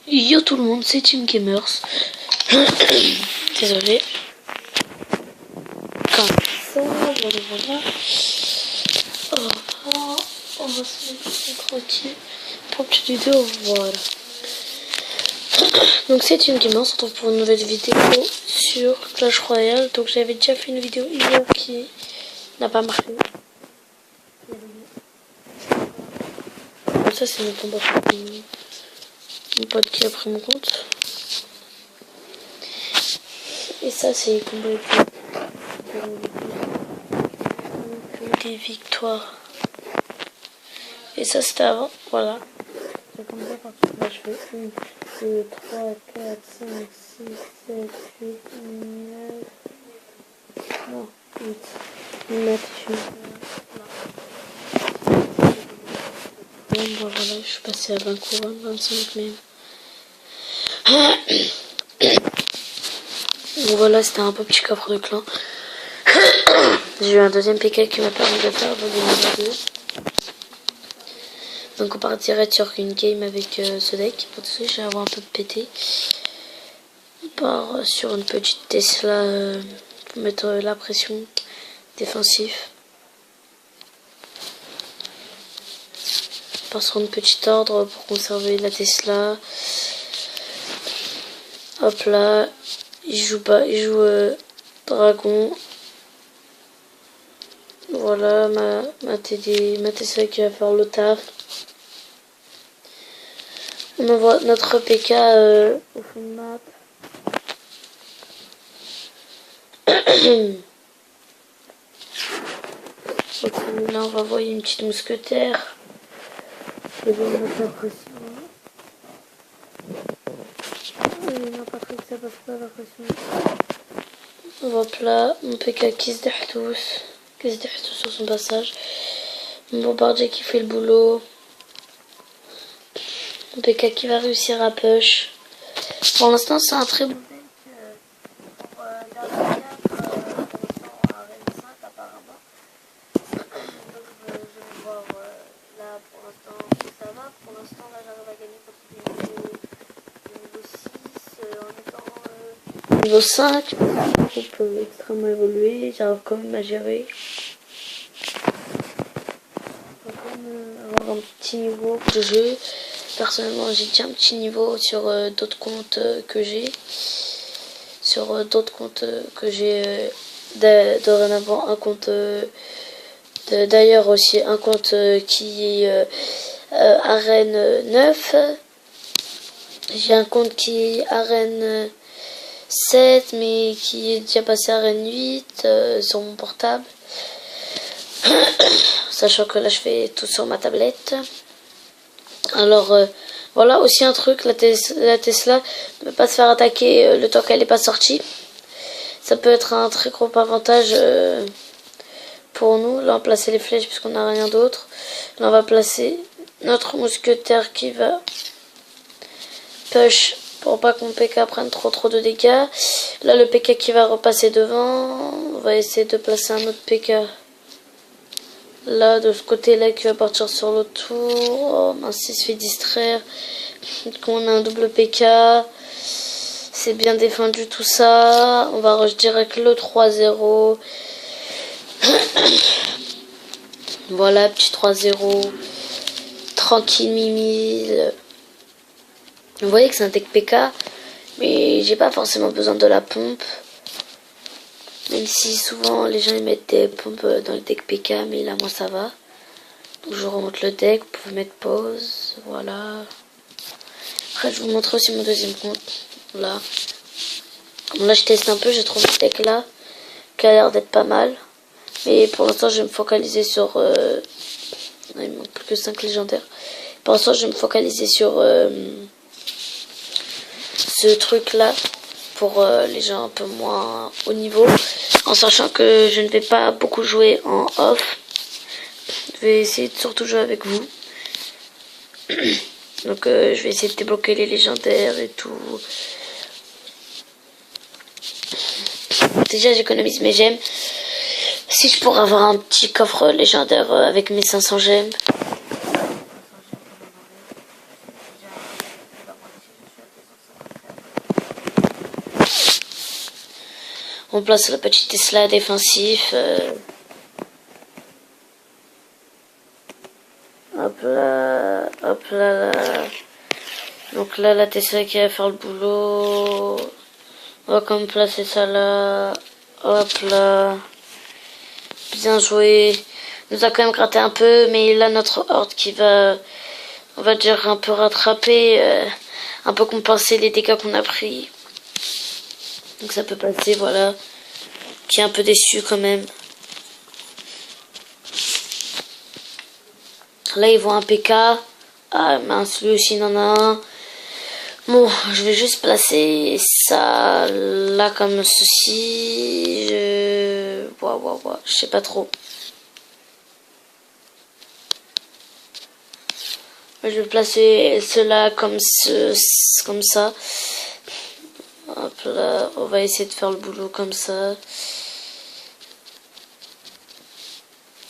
Yo tout le monde, c'est Team Gamers. Désolé. Comme ça, voilà. On va se mettre tranquille pour une petite vidéo, voilà. Donc c'est Team Gamers, on se retrouve pour une nouvelle vidéo sur Clash Royale. Donc j'avais déjà fait une vidéo hier qui n'a pas marché. Ça c'est mon combat. Mon pote qui a pris mon compte. Et ça c'est combat des victoires. Et ça c'était avant, voilà. C'est comme ça parce que là je fais 1, 2, 3, 4, 5, 6, 7, 8, 9. Non, 8. 9, bon, voilà, je suis passée à 20 couronnes, 25 même. Donc voilà, c'était un peu petit coffre de clan. J'ai eu un deuxième PK qui m'a permis de faire le niveau 2. Donc on part direct sur une game avec ce deck. Pour tout ça, je vais avoir un peu pété. On part sur une petite Tesla pour mettre la pression défensif. On part sur une petite ordre pour conserver la Tesla. Hop là, il joue dragon. Voilà ma Tesla qui va faire le taf. On envoie notre PK au fond de map. Ok, là on va envoyer une petite mousquetaire. Je vais mettre la pression. Non, pas très que ça passe pas la pression. Hop là, mon PK qui se déhtous sur son passage. Mon bombardier qui fait le boulot. Mon PK qui va réussir à push. Pour l'instant, c'est un très bon deck. Pour la 4, on est à Rennes 5 apparemment. Donc je vais voir là pour l'instant si ça va. Pour l'instant, là j'arrive à gagner contre des niveau 6 en étant niveau 5. Groupe extrêmement évolué. J'arrive quand même à gérer. Je vais quand même avoir un petit niveau de jeu. Personnellement, j'ai déjà un petit niveau sur d'autres comptes que j'ai. Sur d'autres comptes que j'ai dorénavant. Un compte d'ailleurs aussi un compte qui est arène 9. J'ai un compte qui est arène 7 mais qui est déjà passé à arène 8 sur mon portable. Sachant que là je fais tout sur ma tablette. Alors voilà aussi un truc, la Tesla ne peut pas se faire attaquer le temps qu'elle n'est pas sortie. Ça peut être un très gros avantage pour nous. Là on va placer les flèches puisqu'on n'a rien d'autre. Là on va placer notre mousquetaire qui va push pour pas que mon PK prenne trop de dégâts. Là le PK qui va repasser devant. On va essayer de placer un autre PK. Là, de ce côté-là, qui va partir sur l'autre tour. Oh mince, il se fait distraire. On a un double PK. C'est bien défendu tout ça. On va rush direct le 3-0. Voilà, petit 3-0. Tranquille, mimile. Vous voyez que c'est un deck PK. Mais j'ai pas forcément besoin de la pompe. Même si souvent les gens ils mettent des pompes dans le deck PK, mais là moi ça va. Donc je remonte le deck, vous pouvez mettre pause, voilà. Après je vous montre aussi mon deuxième compte, là. Comme là je teste un peu, j'ai trouvé ce deck là, qui a l'air d'être pas mal. Mais pour l'instant je vais me focaliser sur... il me manque plus que 5 légendaires. Pour l'instant je vais me focaliser sur ce truc là. Pour les gens un peu moins haut niveau, en sachant que je ne vais pas beaucoup jouer en off. Je vais essayer de surtout jouer avec vous. Donc je vais essayer de débloquer les légendaires et tout. Déjà j'économise mes gemmes. Si je pourrais avoir un petit coffre légendaire avec mes 500 gemmes. On place la petite Tesla défensif. Hop là, hop là, là. Donc là, la Tesla qui va faire le boulot. On va quand même placer ça là. Hop là. Bien joué. Il nous a quand même gratté un peu, mais là, notre horde qui va, on va dire, un peu rattraper, un peu compenser les dégâts qu'on a pris. Donc ça peut passer, voilà. Qui est un peu déçu quand même. Là, ils voient un PK. Ah mince, lui aussi, il en a un. Bon, je vais juste placer ça là comme ceci. Je sais pas trop. Je vais placer cela comme comme ça. Hop là, on va essayer de faire le boulot comme ça.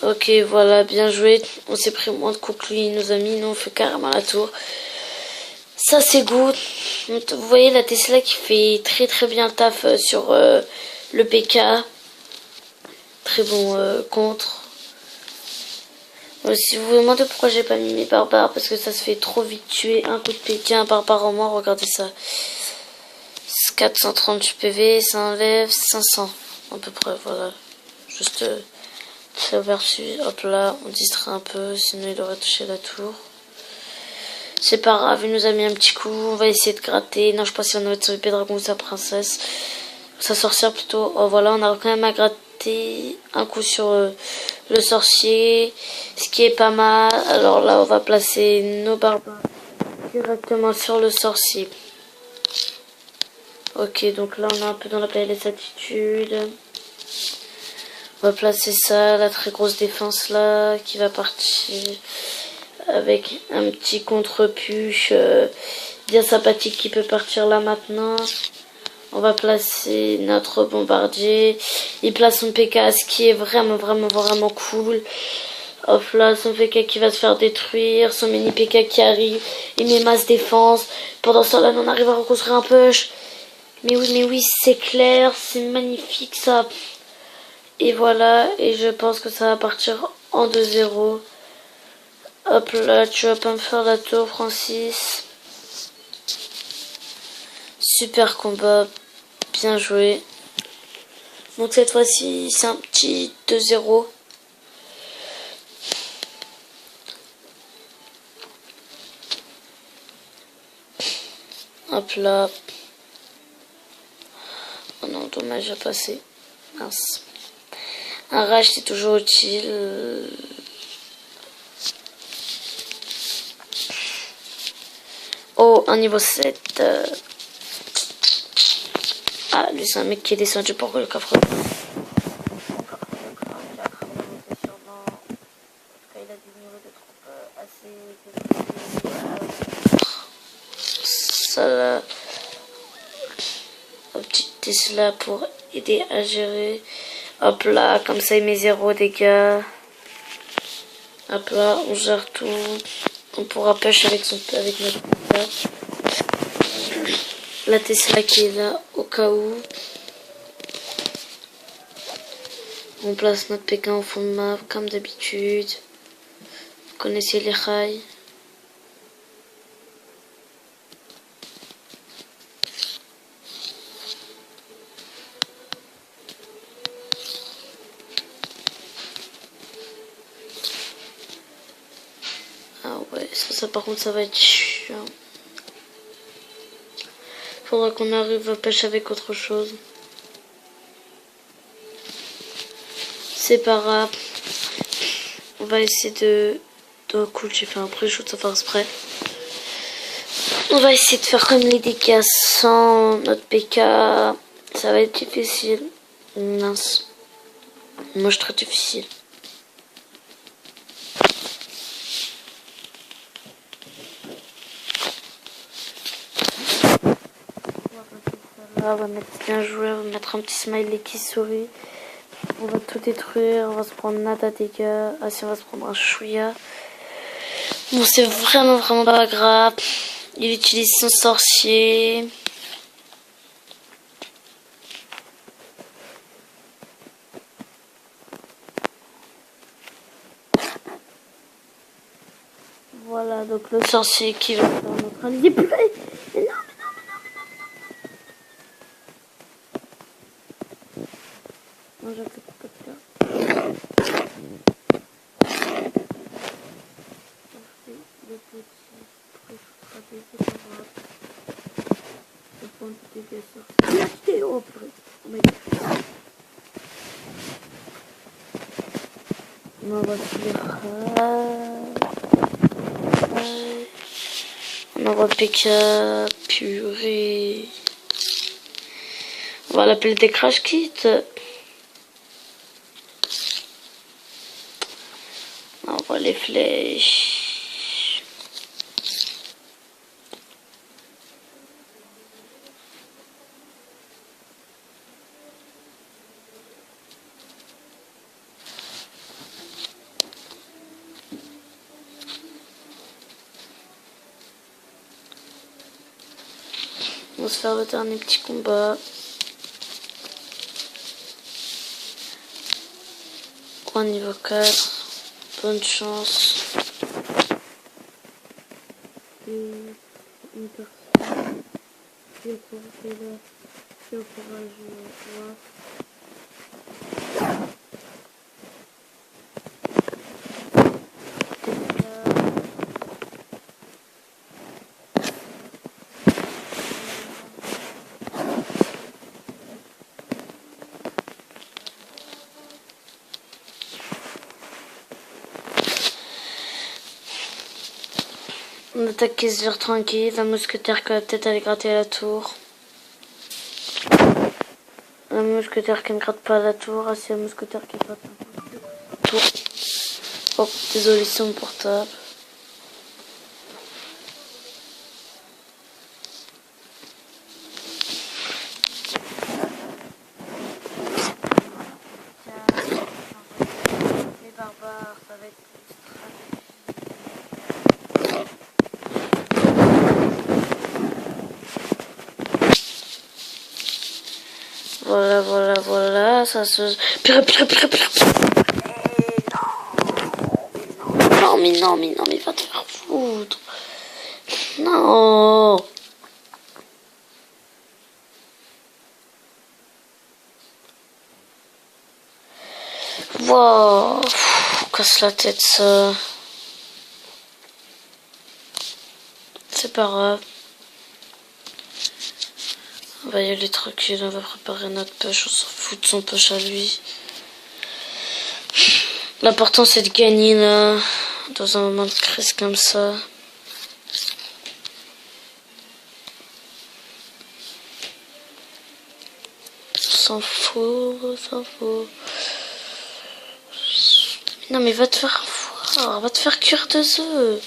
Ok, voilà, bien joué. On s'est pris moins de coups que lui, il nous a mis. Nous, on fait carrément la tour. Ça, c'est good. Vous voyez la Tesla qui fait très très bien le taf sur le PK. Très bon contre. Si vous vous demandez pourquoi j'ai pas mis mes barbares, parce que ça se fait trop vite tuer. Un coup de PK, un barbare en moins, regardez ça. 430 PV, ça enlève 500 à peu près, voilà. Juste c'est aperçu, hop là, on distrait un peu, sinon il aurait touché la tour. C'est pas grave, il nous a mis un petit coup, on va essayer de gratter. Non, je pense qu'il va nous mettre son épée dragon ou sa princesse. Sa sorcière plutôt. Oh voilà, on a quand même à gratter un coup sur le sorcier, ce qui est pas mal. Alors là, on va placer nos barbares directement sur le sorcier. Ok, donc là, on est un peu dans la playlist attitude. On va placer ça, la très grosse défense là, qui va partir avec un petit contre-push bien sympathique qui peut partir là maintenant. On va placer notre bombardier. Il place son PK, ce qui est vraiment cool. Hop là, son PK qui va se faire détruire, son mini PK qui arrive, il met masse défense. Pendant ce temps-là, on arrive à reconstruire un push. Mais oui, c'est clair, c'est magnifique ça. Et voilà, et je pense que ça va partir en 2-0. Hop là, tu vas pas me faire la tour, Francis. Super combat, bien joué. Donc cette fois-ci, c'est un petit 2-0. Hop là. Oh non, dommage à passer. Mince. Un rage, c'est toujours utile. Oh, un niveau 7. Ah, lui, c'est un mec qui est descendu pour le coffre. Ça là. Un petit Tesla pour aider à gérer. Hop là, comme ça il met 0 dégâts. Hop là, on gère tout. On pourra pêcher avec notre Tesla. La Tesla qui est là au cas où. On place notre Pékin au fond de map comme d'habitude. Vous connaissez les rails. Ah ouais, ça par contre ça va être chiant. Faudra qu'on arrive à pêcher avec autre chose. C'est pas grave. On va essayer de... Oh cool, j'ai fait un pré-shoot sans faire exprès. On va essayer de faire comme les dégâts sans notre PK. Ça va être difficile. Mince. Moi je trouve difficile. On va mettre bien joué, on va mettre un petit smiley qui sourit. On va tout détruire, on va se prendre nada dégâts. Ah si, on va se prendre un chouïa. Bon, c'est vraiment pas grave. Il utilise son sorcier. Voilà, donc le sorcier qui va faire neutraliser. Mais non, mais non, mais non, mais non. Non, j'accepte pas de ça. Le petit préféré, c'est pas grave. Le point de dégâts sorcier. Oh, purée. Oh my god. On va on envoie PK, purée. On va l'appeler des crash kits. On envoie les flèches. On va se faire le dernier petit combat. Point niveau 4. Bonne chance. Une personne qui est là, qui pourra jouer. On attaque qui se vire tranquille, un mousquetaire qui va peut-être aller gratter à la tour. Un mousquetaire qui ne gratte pas à la tour, ah c'est un mousquetaire qui gratte à la tour. Oh, désolé, c'est mon portable. Les barbares, ça va être voilà, ça se... Pire. Non, mais va te faire foutre. Non. Wow. Casse la tête, ça. C'est pas grave. On va y aller tranquille, on va préparer notre push, on s'en fout de son push à lui. L'important c'est de gagner là, dans un moment de crise comme ça. On s'en fout. Non mais va te faire voir, va te faire cuire 2 œufs.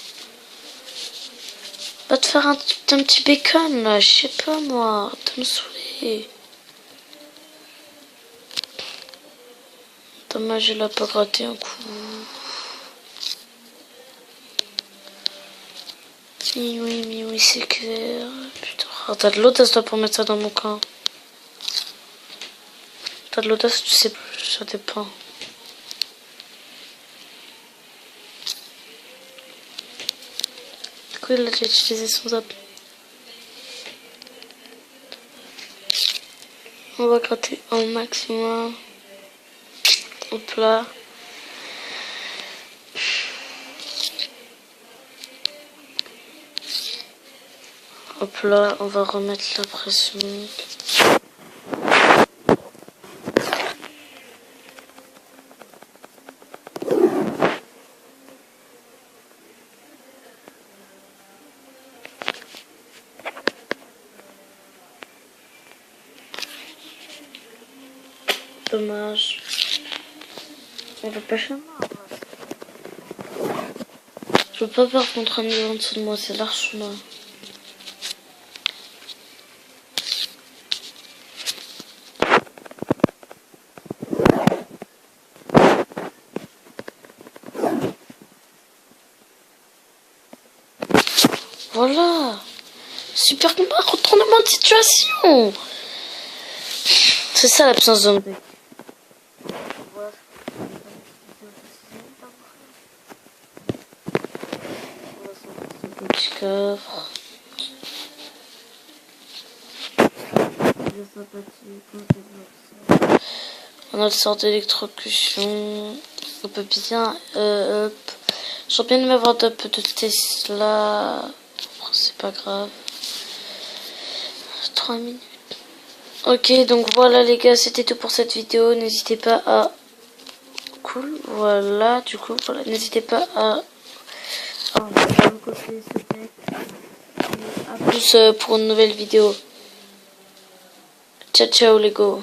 Va te faire un petit bacon là, je sais pas moi, t'as me saoulé. Dommage, il a pas gratté un coup. Oui, c'est clair. Putain, oh, t'as de l'audace toi pour mettre ça dans mon camp. T'as de l'audace, tu sais, ça dépend. Du coup, il a déjà utilisé son zap. On va gratter un maximum. Hop là. Hop là, on va remettre la pression. Dommage. On va pas chez moi. Je peux pas par contre un niveau en dessous de moi, c'est large là. Voilà. Super combat, retournement de situation. C'est ça l'absence de deck. On va s'en Un petit coffre. On a le sort d'électrocution. On peut bien... hop. J'aurais bien aimé avoir un peu de Tesla. Bon, c'est pas grave. 3 minutes. Ok, donc voilà les gars, c'était tout pour cette vidéo. N'hésitez pas à... Cool, voilà, du coup, voilà. N'hésitez pas à... vous copier ce deck. Et à plus pour une nouvelle vidéo. Ciao, ciao les gars.